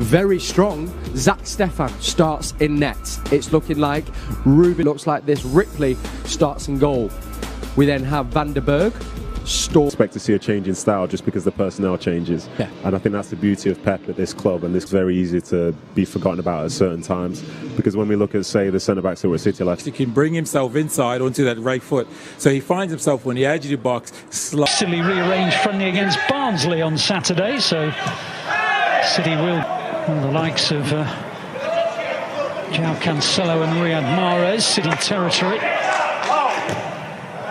very strong. Zach Stefan starts in net. It's looking like Ruben looks like this. Ripley starts in goal. We then have Van der Berg. Expect to see a change in style just because the personnel changes. Yeah. And I think that's the beauty of Pep at this club, and it's very easy to be forgotten about at certain times, because when we look at, say, the centre-backs that were at City last, he can bring himself inside onto that right foot, so he finds himself on the edge of the box. Silly rearranged friendly against Barnsley on Saturday, so City will, the likes of João Cancelo and Riyad Mahrez, City territory,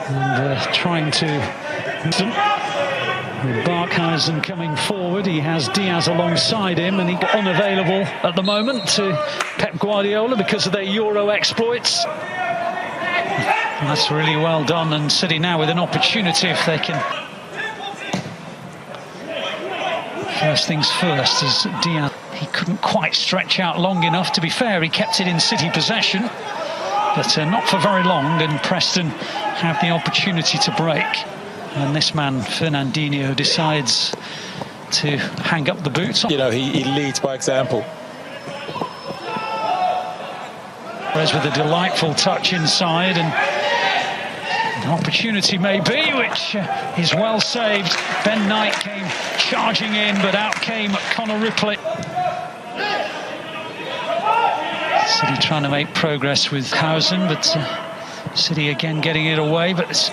and trying to. With Barkhuizen coming forward, he has Diaz alongside him, and he's unavailable at the moment to Pep Guardiola because of their Euro exploits. That's really well done, and City now with an opportunity if they can. First things first, as Diaz, he couldn't quite stretch out long enough. To be fair, he kept it in City possession, but not for very long, and Preston have the opportunity to break. And this man, Fernandinho, decides to hang up the boots. You know, he leads by example. Whereas with a delightful touch inside, and an opportunity may be, which is well saved. Ben Knight came charging in, but out came Connor Ripley. City trying to make progress with Hausen, but City again getting it away, but it's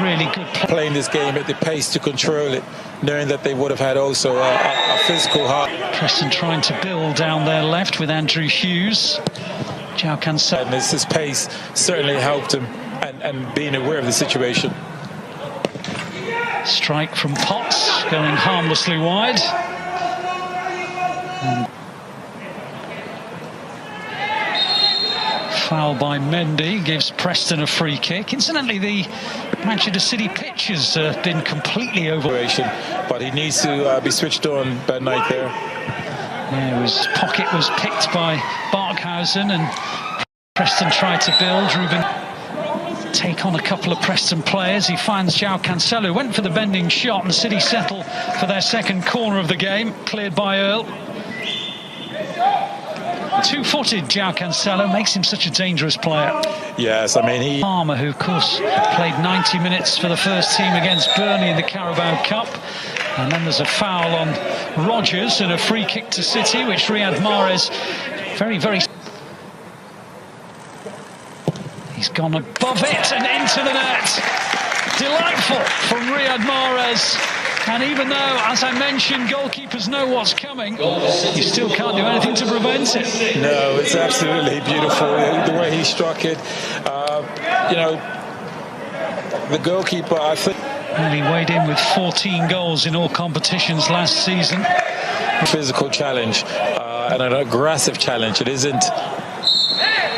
really good playing this game at the pace to control it, knowing that they would have had also a physical heart. Preston trying to build down their left with Andrew Hughes. João Cancelo. And his pace certainly helped him, and being aware of the situation. Strike from Potts, going harmlessly wide. And foul by Mendy gives Preston a free kick. Incidentally, the Manchester City pitch has been completely over. But he needs to be switched on, Ben Knight there. Yeah, his pocket was picked by Barkhuizen, and Preston tried to build. Ruben take on a couple of Preston players. He finds João Cancelo, went for the bending shot, and City settle for their second corner of the game, cleared by Earl. Two-footed João Cancelo makes him such a dangerous player. Yes, I mean Palmer, who of course played 90 minutes for the first team against Burnley in the Carabao Cup. And then there's a foul on Rodgers and a free kick to City, which Riyad Mahrez very... He's gone above it and into the net. Delightful from Riyad Mahrez. And even though, as I mentioned, goalkeepers know what's coming, you still can't do anything to prevent it. No, it's absolutely beautiful, the way he struck it. You know, the goalkeeper, I think... And he weighed in with 14 goals in all competitions last season. Physical challenge and an aggressive challenge. It isn't,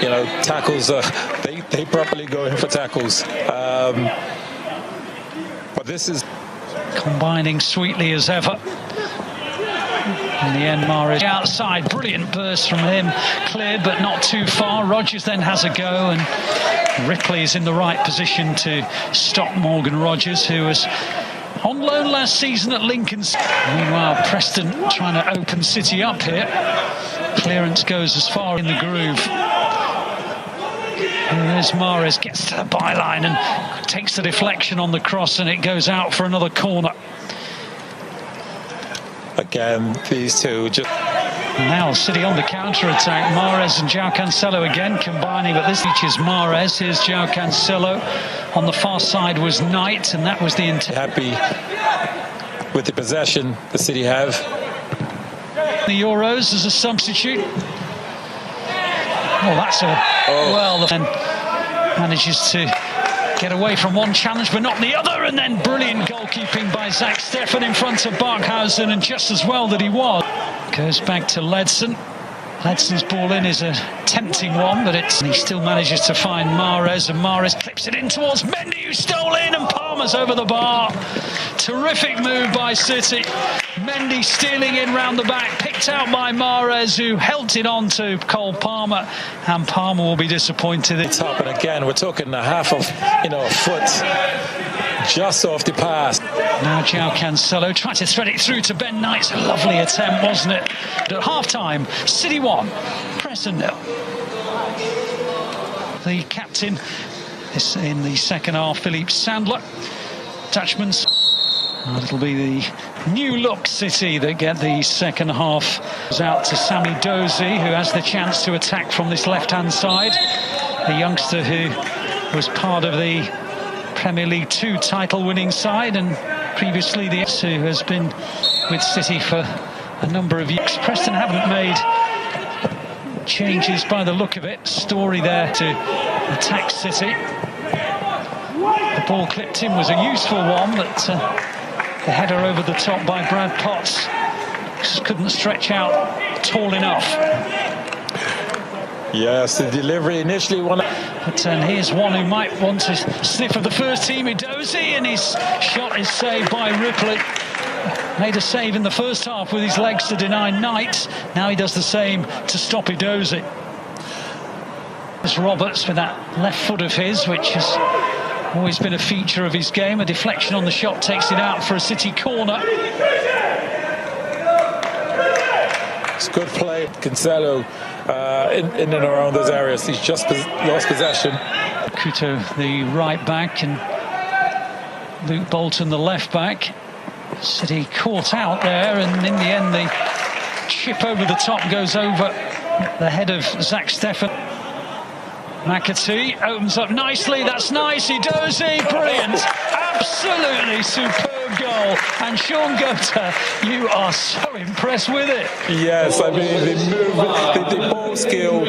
you know, tackles, they properly go in for tackles. But this is... Combining sweetly as ever. In the end, Mahrez outside, brilliant burst from him, cleared but not too far. Rodgers then has a go, and Ripley is in the right position to stop Morgan Rodgers, who was on loan last season at Lincoln. Meanwhile, Preston trying to open City up here. Clearance goes as far in the groove. And there's Mahrez, gets to the byline and takes the deflection on the cross, and it goes out for another corner. Again, these two just... Now City on the counter-attack. Mahrez and João Cancelo again combining, but this reaches Mahrez. Here's João Cancelo. On the far side was Knight, and that was the intent. Happy with the possession the City have. The Euros as a substitute. Oh, that's a... Well, then manages to get away from one challenge but not the other, and then brilliant goalkeeping by Zach Stefan in front of Barkhuizen, and just as well that he was. Goes back to Ledson. Ledson's ball in is a tempting one, but he still manages to find Mahrez, and Mahrez clips it in towards Mendy, who stole in, and Palmer's over the bar. Terrific move by City. Mendy stealing in round the back, picked out by Mahrez, who held it on to Cole Palmer, and Palmer will be disappointed. It's up, and again, we're talking a half of, you know, a foot just off the pass. Now João Cancelo tried to thread it through to Ben Knight's. A lovely attempt, wasn't it? But at half-time, City 1, Preston 0. The captain is in the second half, Philippe Sandler. Dutchman's. It'll be the new-look City that get the second half. Goes out to Sami Dozie, who has the chance to attack from this left-hand side. A youngster who was part of the Premier League 2 title-winning side, and previously the who has been with City for a number of years. Preston haven't made changes by the look of it. Story there to attack City. The ball clipped in, was a useful one, but the header over the top by Brad Potts just couldn't stretch out tall enough. Yes, the delivery initially one. But here's one who might want to sniff of the first team, Edozie, and his shot is saved by Ripley. Made a save in the first half with his legs to deny Knight. Now he does the same to stop Edozie. There's Roberts with that left foot of his, which has always been a feature of his game. A deflection on the shot takes it out for a City corner. It's good play, Cancelo, in and around those areas. He's just lost possession. Couto, the right back, and Luke Bolton, the left back. City caught out there, and in the end the chip over the top goes over the head of Zach Steffen. McAtee opens up nicely. That's nice. Edozie, brilliant. Absolutely superb goal. And Sean Gota, you are so impressed with it. Yes, I mean, the move, the ball skill.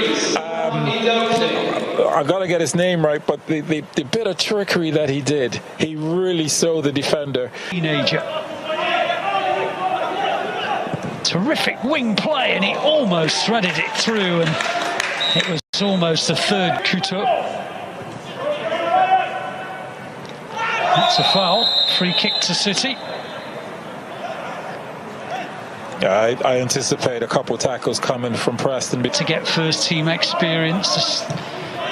I got to get his name right, but the bit of trickery that he did, he really saw the defender. Teenager. Terrific wing play, and he almost threaded it through, and it was almost a third Couto. That's a foul. Free kick to City. Yeah, I anticipate a couple of tackles coming from Preston. To get first team experience, there's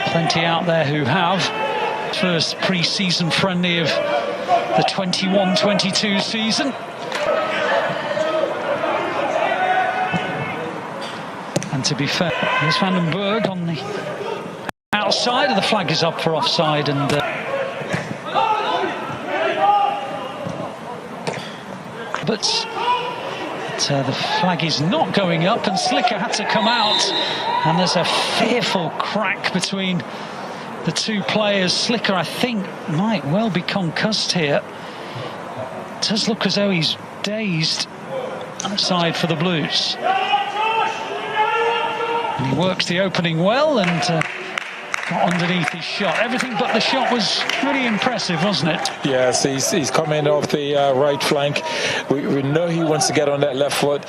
plenty out there who have. First pre-season friendly of the 21-22 season. And to be fair, there's Vandenberg on the outside, and the flag is up for offside. And but the flag is not going up, and Slicker had to come out, and there's a fearful crack between the two players. Slicker, I think, might well be concussed here. It does look as though he's dazed. Outside for the Blues. And he works the opening well, and got underneath his shot. Everything but the shot was really impressive, wasn't it? Yes, he's coming off the right flank. We know he wants to get on that left foot.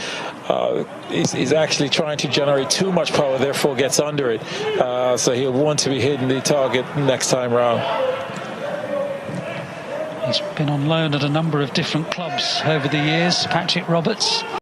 He's actually trying to generate too much power, therefore gets under it. So he'll want to be hitting the target next time round. He's been on loan at a number of different clubs over the years, Patrick Roberts.